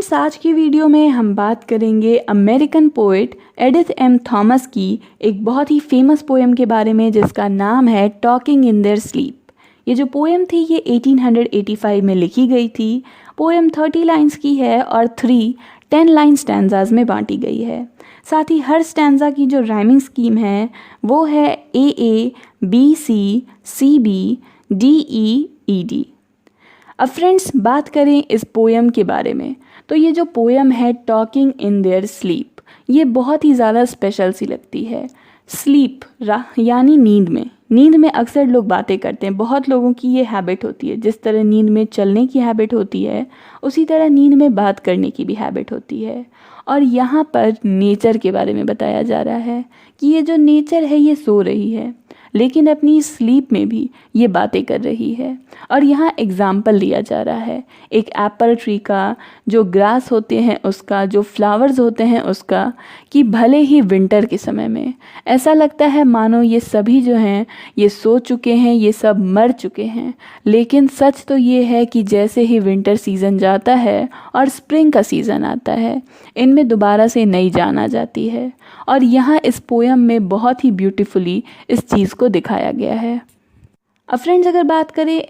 Friends, आज की video में हम बात करेंगे American poet Edith M Thomas की एक बहुत ही फेमस पोएम के बारे में जिसका नाम है टॉकिंग इन देयर स्लीप। ये जो पोएम थी ये 1885 में लिखी गई थी। पोएम 30 लाइंस की है और 10 लाइन स्टैंजाज में बांटी गई है। साथ ही हर स्टैंजा की जो राइमिंग स्कीम है वो है AA, BC, CB, DE, ED। अब फ्रेंड्स, बात करें इस पोएम के बारे में तो ये जो पोएम है टॉकिंग इन देयर स्लीप, ये बहुत ही ज़्यादा स्पेशल सी लगती है। स्लीप यानी नींद में अक्सर लोग बातें करते हैं। बहुत लोगों की ये हैबिट होती है। जिस तरह नींद में चलने की हैबिट होती है उसी तरह नींद में बात करने की भी हैबिट होती है। और यहाँ पर नेचर के बारे में बताया जा रहा है कि ये जो नेचर है ये सो रही है लेकिन अपनी स्लीप में भी ये बातें कर रही है। और यहाँ एग्जाम्पल लिया जा रहा है एक एप्पल ट्री का, जो ग्रास होते हैं उसका, जो फ्लावर्स होते हैं उसका, कि भले ही विंटर के समय में ऐसा लगता है मानो ये सभी जो हैं ये सो चुके हैं, ये सब मर चुके हैं, लेकिन सच तो ये है कि जैसे ही विंटर सीज़न जाता है और स्प्रिंग का सीज़न आता है इनमें दोबारा से नई जान आ जाती है। और यहाँ इस पोएम में बहुत ही ब्यूटीफुली इस चीज़ को दिखाया गया है। अब फ्रेंड्स, अगर बात करें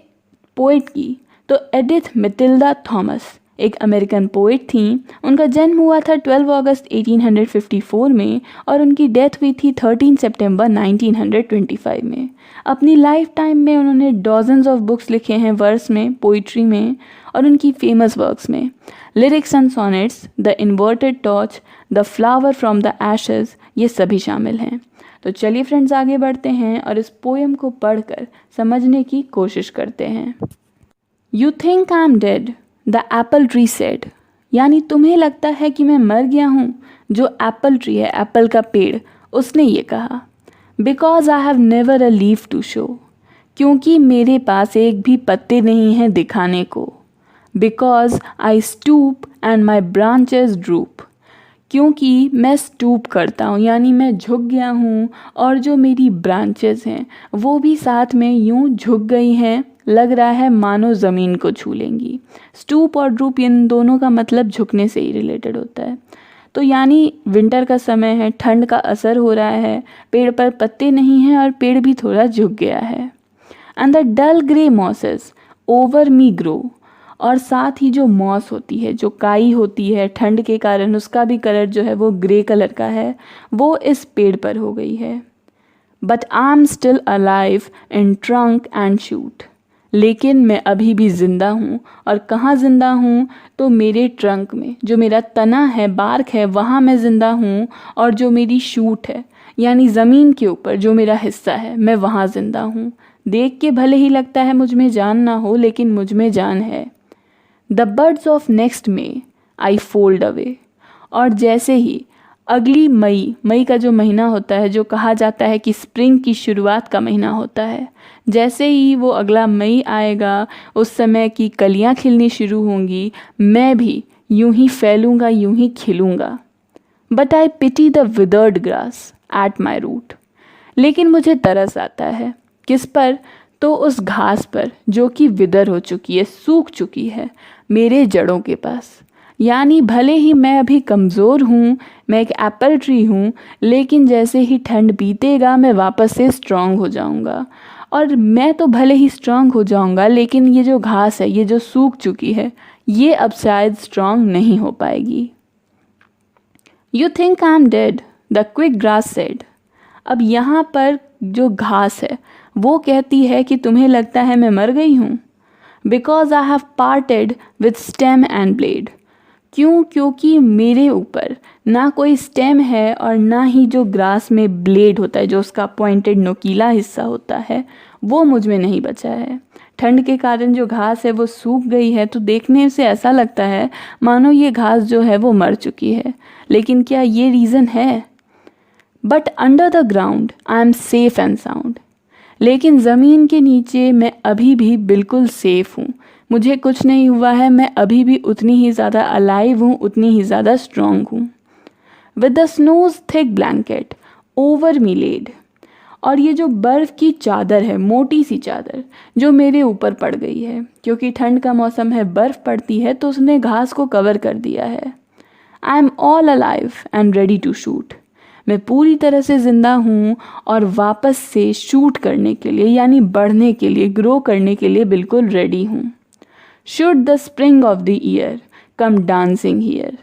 पोएट की तो एडिथ मैटिल्डा थॉमस एक अमेरिकन पोएट थी। उनका जन्म हुआ था 12 अगस्त 1854 में और उनकी डेथ हुई थी 13 सितंबर 1925 में। अपनी लाइफ टाइम में उन्होंने डॉजन्स ऑफ बुक्स लिखे हैं वर्स में, पोइट्री में, और उनकी फेमस वर्क्स में lyrics and sonnets, the inverted torch, the flower from the ashes, ये सभी शामिल हैं। तो चलिए फ्रेंड्स, आगे बढ़ते हैं और इस पोएम को पढ़कर समझने की कोशिश करते हैं। You think I am dead, the Apple tree said, यानी तुम्हें लगता है कि मैं मर गया हूँ। जो एप्पल ट्री है, एप्पल का पेड़, उसने ये कहा। Because I have never a leaf to show, क्योंकि मेरे पास एक भी पत्ते नहीं हैं दिखाने को। Because I stoop and my branches drupe, क्योंकि मैं स्टूप करता हूँ यानी मैं झुक गया हूँ और जो मेरी ब्रांचेस हैं वो भी साथ में यूँ झुक गई हैं, लग रहा है मानो ज़मीन को छू लेंगी। स्टूप और ड्रूप इन दोनों का मतलब झुकने से ही रिलेटेड होता है। तो यानी विंटर का समय है, ठंड का असर हो रहा है, पेड़ पर पत्ते नहीं हैं और पेड़ भी थोड़ा झुक गया है। And the dull grey mosses over me grow, और साथ ही जो मॉस होती है, जो काई होती है, ठंड के कारण उसका भी कलर जो है वो ग्रे कलर का है, वो इस पेड़ पर हो गई है। But I am still alive in trunk and shoot, लेकिन मैं अभी भी ज़िंदा हूँ। और कहाँ ज़िंदा हूँ? तो मेरे ट्रंक में, जो मेरा तना है, बार्क है, वहाँ मैं ज़िंदा हूँ। और जो मेरी शूट है यानी ज़मीन के ऊपर जो मेरा हिस्सा है, मैं वहाँ ज़िंदा हूँ। देख के भले ही लगता है मुझ में जान ना हो, लेकिन मुझ में जान है। The birds of next may I fold away, और जैसे ही अगली मई का जो महीना होता है, जो कहा जाता है कि स्प्रिंग की शुरुआत का महीना होता है, जैसे ही वो अगला मई आएगा उस समय की कलियां खिलनी शुरू होंगी, मैं भी यूं ही फैलूंगा, यूं ही खिलूंगा। But I pity the withered grass at my root, लेकिन मुझे तरस आता है किस पर? तो उस घास पर जो कि विदर हो चुकी है, सूख चुकी है, मेरे जड़ों के पास। यानी भले ही मैं अभी कमज़ोर हूँ, मैं एक एप्पल ट्री हूँ, लेकिन जैसे ही ठंड बीतेगा मैं वापस से स्ट्रांग हो जाऊँगा। और मैं तो भले ही स्ट्रांग हो जाऊँगा, लेकिन ये जो घास है, ये जो सूख चुकी है, ये अब शायद स्ट्रांग नहीं हो पाएगी। You think I am dead, the quick grass said. अब यहाँ पर जो घास है वो कहती है कि तुम्हें लगता है मैं मर गई हूँ। Because I have parted with stem and blade, क्यों? क्योंकि मेरे ऊपर ना कोई स्टेम है और ना ही जो ग्रास में ब्लेड होता है, जो उसका पॉइंटेड नोकीला हिस्सा होता है, वो मुझ में नहीं बचा है। ठंड के कारण जो घास है वो सूख गई है, तो देखने से ऐसा लगता है मानो ये घास जो है वो मर चुकी है, लेकिन क्या ये रीज़न है? But under the ground I am safe and sound, लेकिन ज़मीन के नीचे मैं अभी भी बिल्कुल सेफ़ हूँ, मुझे कुछ नहीं हुआ है, मैं अभी भी उतनी ही ज़्यादा अलाइव हूँ, उतनी ही ज़्यादा स्ट्रॉन्ग हूँ। With the snow's thick blanket over me laid, और ये जो बर्फ़ की चादर है, मोटी सी चादर जो मेरे ऊपर पड़ गई है, क्योंकि ठंड का मौसम है, बर्फ़ पड़ती है तो उसने घास को कवर कर दिया है। I am all alive and ready to shoot. मैं पूरी तरह से ज़िंदा हूँ और वापस से शूट करने के लिए, यानी बढ़ने के लिए, ग्रो करने के लिए बिल्कुल रेडी हूँ। Should the spring of the year come dancing here.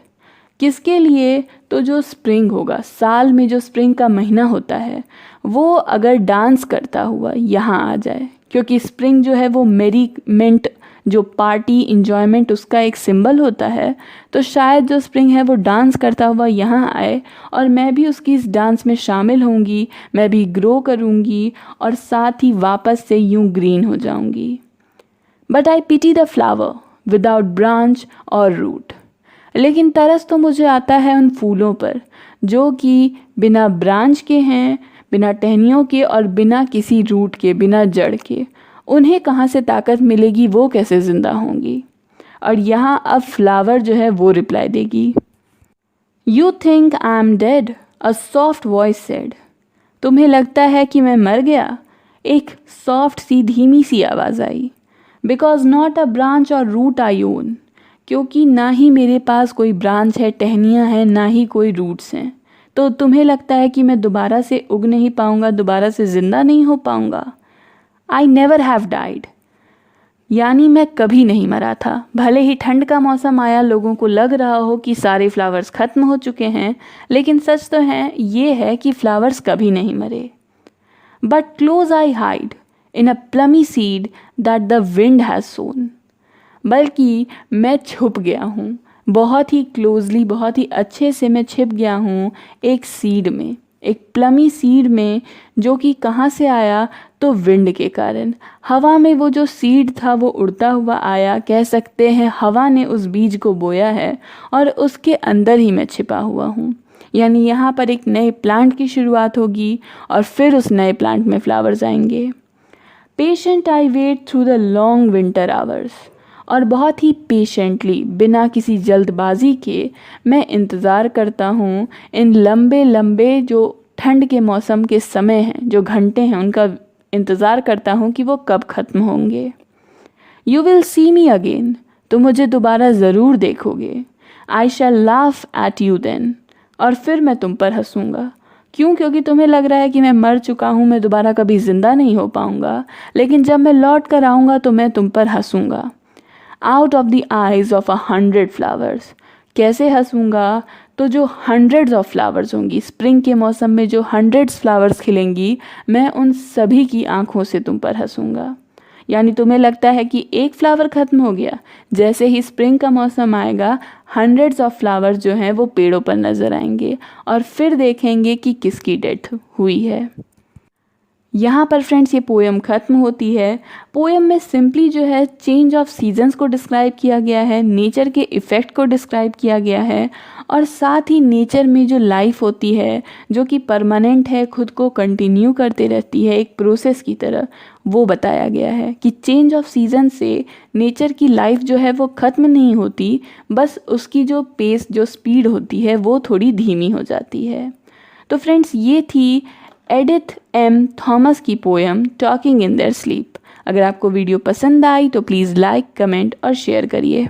किसके लिए? तो जो स्प्रिंग होगा, साल में जो स्प्रिंग का महीना होता है, वो अगर डांस करता हुआ यहाँ आ जाए, क्योंकि स्प्रिंग जो है वो मेरीमेंट, जो पार्टी इंजॉयमेंट, उसका एक सिंबल होता है, तो शायद जो स्प्रिंग है वो डांस करता हुआ यहाँ आए और मैं भी उसकी इस डांस में शामिल होंगी, मैं भी ग्रो करूँगी और साथ ही वापस से यूँ ग्रीन हो जाऊँगी। But I pity the flower without branch और रूट। लेकिन तरस तो मुझे आता है उन फूलों पर जो कि बिना ब्रांच के हैं, बिना टहनियों के और बिना किसी रूट के, बिना जड़ के। उन्हें कहाँ से ताकत मिलेगी, वो कैसे ज़िंदा होंगी? और यहाँ अब फ्लावर जो है वो रिप्लाई देगी, you think I am dead, a soft voice said. तुम्हें लगता है कि मैं मर गया? एक सॉफ्ट सी धीमी सी आवाज़ आई। बिकॉज नॉट अ ब्रांच और रूट आई ओन। क्योंकि ना ही मेरे पास कोई ब्रांच है, टहनियाँ हैं, ना ही कोई रूट्स हैं। तो तुम्हें लगता है कि मैं दोबारा से उग नहीं पाऊँगा, दोबारा से ज़िंदा नहीं हो पाऊँगा? I never have died. यानी मैं कभी नहीं मरा था। भले ही ठंड का मौसम आया, लोगों को लग रहा हो कि सारे फ्लावर्स ख़त्म हो चुके हैं, लेकिन सच तो है ये है कि फ्लावर्स कभी नहीं मरे। But close I hide in a plumy seed that the wind has sown. बल्कि मैं छुप गया हूँ, बहुत ही क्लोजली, बहुत ही अच्छे से मैं छिप गया हूँ एक सीड में, एक प्लमी सीड में, जो कि कहाँ से आया? तो विंड के कारण। हवा में वो जो सीड था वो उड़ता हुआ आया, कह सकते हैं हवा ने उस बीज को बोया है और उसके अंदर ही मैं छिपा हुआ हूँ। यानी यहाँ पर एक नए प्लांट की शुरुआत होगी और फिर उस नए प्लांट में फ्लावर्स आएंगे। Patient I wait through the long winter hours. और बहुत ही पेशेंटली, बिना किसी जल्दबाजी के मैं इंतज़ार करता हूँ इन लंबे लंबे जो ठंड के मौसम के समय हैं, जो घंटे हैं, उनका इंतज़ार करता हूँ कि वो कब ख़त्म होंगे। You will see me again. तुम मुझे दोबारा ज़रूर देखोगे। आई शैल लाफ एट यू देन। और फिर मैं तुम पर हंसूँगा। क्यों? क्योंकि तुम्हें लग रहा है कि मैं मर चुका हूँ, मैं दोबारा कभी ज़िंदा नहीं हो पाऊँगा, लेकिन जब मैं लौट कर आऊँगा तो मैं तुम पर हंसूँगा। Out of the eyes of 100 flowers. कैसे हंसूँगा? तो जो हंड्रेड्स ऑफ फ्लावर्स होंगी, स्प्रिंग के मौसम में जो हंड्रेड्स फ्लावर्स खिलेंगी, मैं उन सभी की आंखों से तुम पर हंसूँगा। यानी तुम्हें लगता है कि एक फ्लावर ख़त्म हो गया, जैसे ही स्प्रिंग का मौसम आएगा हंड्रेड्स ऑफ फ्लावर्स जो हैं वो पेड़ों पर नज़र आएंगे और फिर देखेंगे कि किसकी डेथ हुई है। यहाँ पर फ्रेंड्स ये पोएम ख़त्म होती है। पोएम में सिंपली जो है चेंज ऑफ सीजन्स को डिस्क्राइब किया गया है, नेचर के इफ़ेक्ट को डिस्क्राइब किया गया है और साथ ही नेचर में जो लाइफ होती है जो कि परमानेंट है, खुद को कंटिन्यू करते रहती है एक प्रोसेस की तरह, वो बताया गया है कि चेंज ऑफ सीज़न से नेचर की लाइफ जो है वो ख़त्म नहीं होती, बस उसकी जो पेस, जो स्पीड होती है वो थोड़ी धीमी हो जाती है। तो फ्रेंड्स ये थी एडिथ एम थॉमस की poem talking in their sleep. अगर आपको वीडियो पसंद आई तो प्लीज़ लाइक, कमेंट और शेयर करिए।